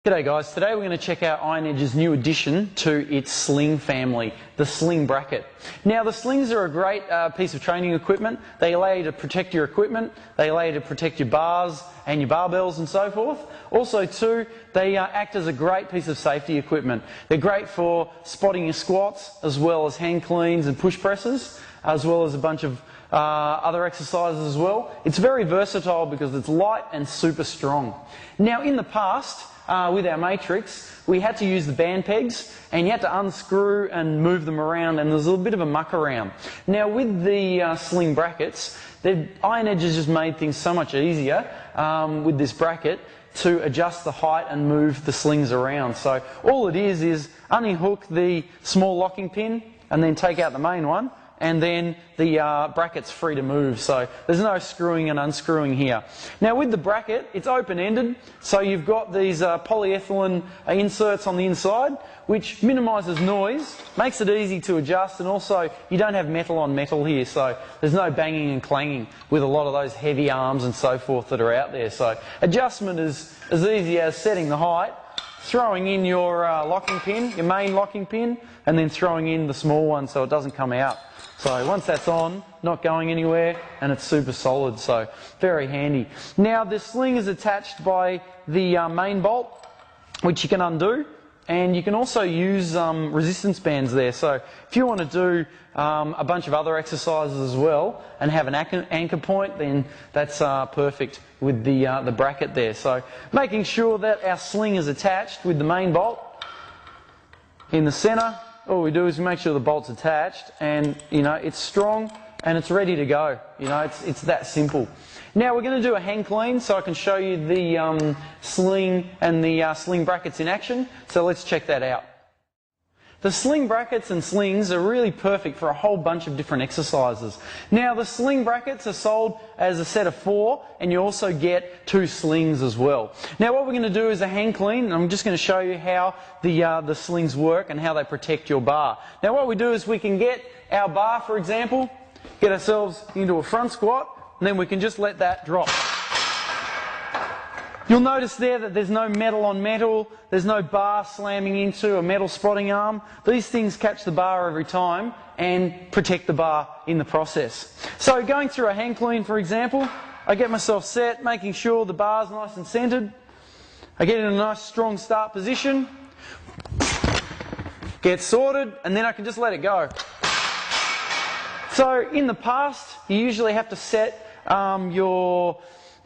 G'day guys, today we're going to check out Iron Edge's new addition to its Sling family, the Sling bracket. Now the Slings are a great piece of training equipment. They allow you to protect your equipment, they allow you to protect your bars and your barbells and so forth. Also too, they act as a great piece of safety equipment. They're great for spotting your squats as well as hand cleans and push presses, as well as a bunch of other exercises as well. It's very versatile because it's light and super strong. Now in the past, with our matrix, we had to use the band pegs and you had to unscrew and move them around, and there's a little bit of a muck around. Now with the Sling brackets, Iron Edge has just made things so much easier with this bracket to adjust the height and move the slings around. So all it is unhook the small locking pin and then take out the main one, and then the bracket's free to move, so there's no screwing and unscrewing here. Now with the bracket, it's open-ended, so you've got these polyethylene inserts on the inside, which minimises noise, makes it easy to adjust, and also you don't have metal on metal here, so there's no banging and clanging with a lot of those heavy arms and so forth that are out there. So adjustment is as easy as setting the height, throwing in your locking pin, your main locking pin, and then throwing in the small one so it doesn't come out. So once that's on, not going anywhere, and it's super solid, so very handy. Now the Sling is attached by the main bolt, which you can undo, and you can also use resistance bands there. So if you want to do a bunch of other exercises as well and have an anchor point, then that's perfect with the bracket there. So making sure that our Sling is attached with the main bolt in the centre. All we do is we make sure the bolt's attached, and it's strong and it's ready to go. It's that simple. Now we're going to do a hang clean so I can show you the Sling and the Sling brackets in action. So let's check that out. The Sling brackets and slings are really perfect for a whole bunch of different exercises. Now the Sling brackets are sold as a set of 4, and you also get 2 slings as well. Now what we're going to do is a hang clean, and I'm just going to show you how the slings work and how they protect your bar. Now what we do is we can get our bar, for example, get ourselves into a front squat, and then we can just let that drop. You'll notice there that there's no metal on metal, there's no bar slamming into a metal spotting arm. These things catch the bar every time and protect the bar in the process. So going through a hang clean, for example, I get myself set, making sure the bar's nice and centered. I get in a nice strong start position, get sorted, and then I can just let it go. So in the past, you usually have to set your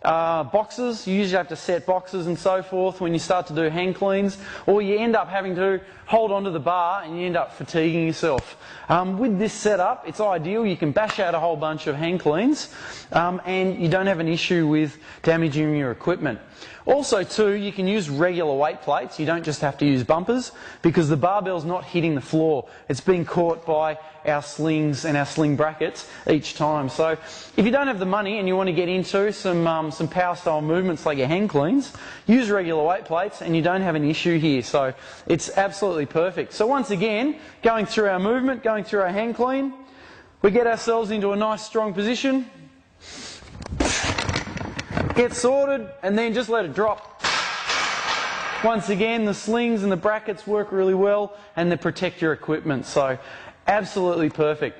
boxes. You usually have to set boxes and so forth when you start to do hang cleans, or you end up having to hold onto the bar and you end up fatiguing yourself. With this setup, it's ideal. You can bash out a whole bunch of hang cleans and you don't have an issue with damaging your equipment. Also too, you can use regular weight plates. You don't just have to use bumpers, because the barbell's not hitting the floor. It's being caught by our slings and our sling brackets each time. So if you don't have the money and you want to get into some power style movements like your hang cleans, use regular weight plates and you don't have an issue here. So it's absolutely perfect. So once again, going through our movement, going through our hang clean, we get ourselves into a nice strong position, get sorted, and then just let it drop. Once again, the slings and the brackets work really well and they protect your equipment, so absolutely perfect.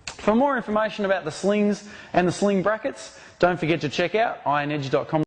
For more information about the slings and the sling brackets, don't forget to check out ironedge.com.